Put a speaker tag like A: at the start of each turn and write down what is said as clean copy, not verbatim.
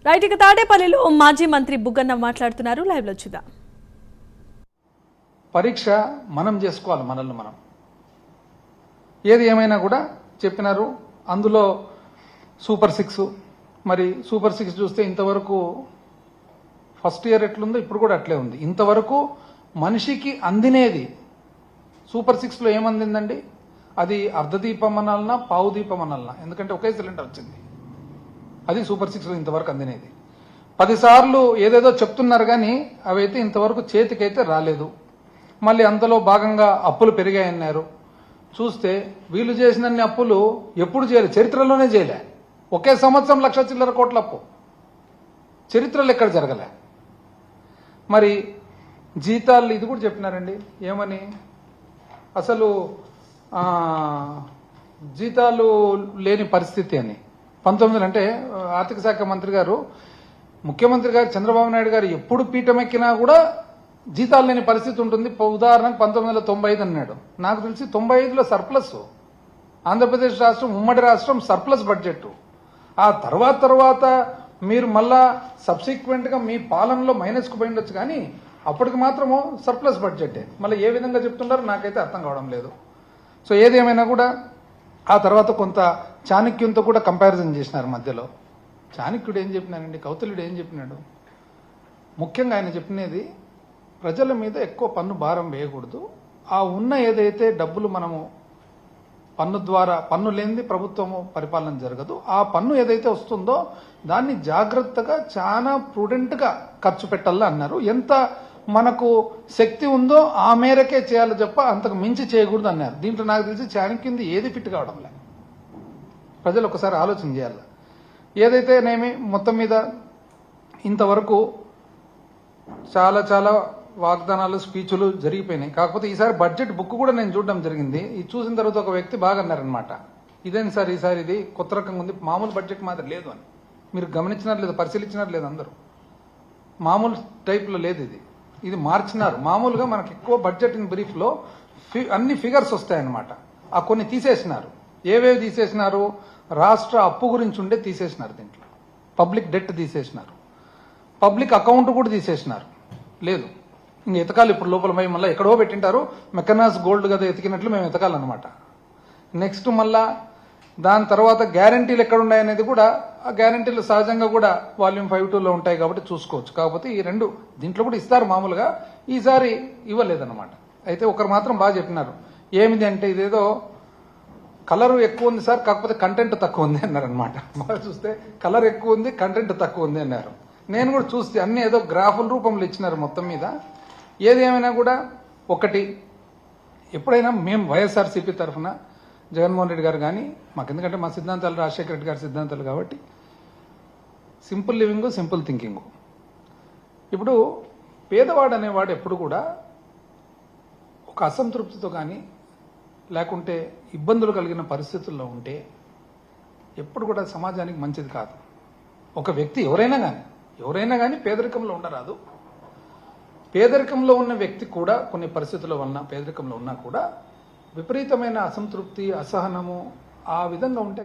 A: Right, ఇక తాడేపల్లిలో మాజీ మంత్రి బుగ్గన్న మాట్లాడుతున్నారు. లైవ్ లో చూద్దాం.
B: పరీక్ష మనం చేసుకోవాలి, మనల్ని మనం. ఏది ఏమైనా కూడా చెప్పినారు. అందులో సూపర్ 6, మరి సూపర్ 6 చూస్తే ఇంతవరకు ఫస్ట్ ఇయర్ ఎట్లుందో ఇప్పుడు కూడా అట్లే ఉంది. ఇంతవరకు మనిషికి అందినేది సూపర్ 6లో ఏమందిందండి? అది అర్ధదీపం అనాలన్నా పావు దీపం అనాలన్నా, ఎందుకంటే ఒకే సిలిండర్ వచ్చింది. అది సూపర్ 6లో ఇంతవరకు అందినేది. 10 సార్లు ఏదేదో చెప్తున్నారు కానీ అవైతే ఇంతవరకు చేతికైతే రాలేదు. మళ్ళీ అంతలో భాగంగా అప్పులు పెరిగాయన్నారు. చూస్తే వీళ్ళు చేసినన్ని అప్పులు ఎప్పుడు చేయలే, చరిత్రలోనే చేయలే. ఒకే సంవత్సరం 1,00,000 చిల్లర కోట్ల అప్పు చరిత్రలో ఎక్కడ జరగలే. మరి జీతాలు ఇది కూడా చెప్పినారండి. ఏమని? అసలు జీతాలు లేని పరిస్థితి అని 19 అంటే ఆర్థిక శాఖ మంత్రి గారు, ముఖ్యమంత్రి గారు చంద్రబాబు నాయుడు గారు ఎప్పుడు పీఠం ఎక్కినా కూడా జీతాలు లేని పరిస్థితి ఉంటుంది. ఉదాహరణకు 1995 అన్నాడు. నాకు తెలిసి 95లో సర్ప్లస్, ఆంధ్రప్రదేశ్ రాష్ట్రం ఉమ్మడి రాష్ట్రం సర్ప్లస్ బడ్జెట్. ఆ తర్వాత మీరు మళ్ళా సబ్సిక్వెంట్ గా మీ పాలనలో మైనస్కు పోయిండొచ్చు, కానీ అప్పటికి మాత్రము సర్ప్లస్ బడ్జెటే. మళ్ళీ ఏ విధంగా చెప్తున్నారో నాకైతే అర్థం కావడం లేదు. సో ఏదేమైనా కూడా ఆ తర్వాత కొంత చాణక్యంతో కూడా కంపారిజన్ చేసినారు మధ్యలో. చాణక్యుడు ఏం చెప్పినారండి, కౌటిల్యుడు ఏం చెప్పినాడు? ముఖ్యంగా ఆయన చెప్పినది ప్రజల మీద ఎక్కువ పన్ను భారం వేయకూడదు. ఆ ఉన్న ఏదైతే డబ్బులు మనము పన్ను ద్వారా, పన్ను లేనిది ప్రభుత్వము పరిపాలన జరగదు. ఆ పన్ను ఏదైతే వస్తుందో దాన్ని జాగ్రత్తగా చాలా ప్రుడెంట్గా ఖర్చు పెట్టాలని అన్నారు. ఎంత మనకు శక్తి ఉందో ఆ మేరకే చేయాలి తప్ప అంతకు మించి చేయకూడదు అన్నారు. దీంట్లో నాకు తెలిసి చాణక్యుంది ఏది ఫిట్ కావడం లేదు. ప్రజలు ఒకసారి ఆలోచన చేయాలి. ఏదైతేనేమి మొత్తం మీద ఇంతవరకు చాలా వాగ్దానాలు, స్పీచ్లు జరిగిపోయినాయి. కాకపోతే ఈసారి బడ్జెట్ బుక్ కూడా నేను చూడడం జరిగింది. ఇది చూసిన తర్వాత ఒక వ్యక్తి బాగా అన్నారనమాట, ఇదేంటి సార్ ఈసారి ఇది కొత్త రకంగా ఉంది, మామూలు బడ్జెట్ మాదిరి లేదు అని. మీరు గమనించినారు లేదు, పరిశీలించినారు లేదు? అందరూ మామూలు టైప్లో లేదు, ఇది మార్చినారు. మామూలుగా మనకి ఎక్కువ బడ్జెట్ ఇన్ బ్రీఫ్లో అన్ని ఫిగర్స్ వస్తాయన్నమాట. ఆ కొన్ని తీసేసినారు. ఏవేవి తీసేసినారు? రాష్ట్ర అప్పు గురించి ఉండే తీసేసినారు. దీంట్లో పబ్లిక్ డెట్ తీసేసినారు, పబ్లిక్ అకౌంట్ కూడా తీసేసినారు. లేదు, ఇంక ఎతకాలి. ఇప్పుడు లోపల పోయి మళ్ళీ ఎక్కడో పెట్టింటారు. మెకనాస్ గోల్డ్ కదా ఎతికినట్లు మేము ఎతకాలన్నమాట. నెక్స్ట్ మళ్ళా దాని తర్వాత గ్యారంటీలు ఎక్కడ ఉన్నాయనేది కూడా, ఆ గ్యారంటీలు సహజంగా కూడా వాల్యూమ్ 5.2లో ఉంటాయి కాబట్టి చూసుకోవచ్చు. కాకపోతే ఈ రెండు దీంట్లో కూడా ఇస్తారు మామూలుగా, ఈసారి ఇవ్వలేదన్నమాట. అయితే ఒకరు మాత్రం బాగా చెప్పినారు. ఏమిది అంటే, ఇదేదో కలర్ ఎక్కువ ఉంది సార్, కాకపోతే కంటెంట్ తక్కువ ఉంది అన్నారనమాట. బాగా చూస్తే కలర్ ఎక్కువ ఉంది, కంటెంట్ తక్కువ ఉంది అన్నారు. నేను కూడా చూస్తే అన్ని ఏదో గ్రాఫుల రూపంలో ఇచ్చినారు మొత్తం మీద. ఏది ఏమైనా కూడా ఒకటి, ఎప్పుడైనా మేము వైఎస్ఆర్సీపీ తరఫున జగన్మోహన్ రెడ్డి గారు కానీ మాకు, ఎందుకంటే మా సిద్ధాంతాలు రాజశేఖర రెడ్డి గారి సిద్ధాంతాలు కాబట్టి, సింపుల్ లివింగ్, సింపుల్ థింకింగ్. ఇప్పుడు పేదవాడు అనేవాడు ఎప్పుడు కూడా ఒక అసంతృప్తితో కానీ లేకుంటే ఇబ్బందులు కలిగిన పరిస్థితుల్లో ఉంటే ఎప్పుడు కూడా సమాజానికి మంచిది కాదు. ఒక వ్యక్తి ఎవరైనా కానీ పేదరికంలో ఉండరాదు. పేదరికంలో ఉన్న వ్యక్తి కూడా కొన్ని పరిస్థితుల వలన పేదరికంలో ఉన్నా కూడా విపరీతమైన అసంతృప్తి, అసహనము ఆ విధంగా ఉంటే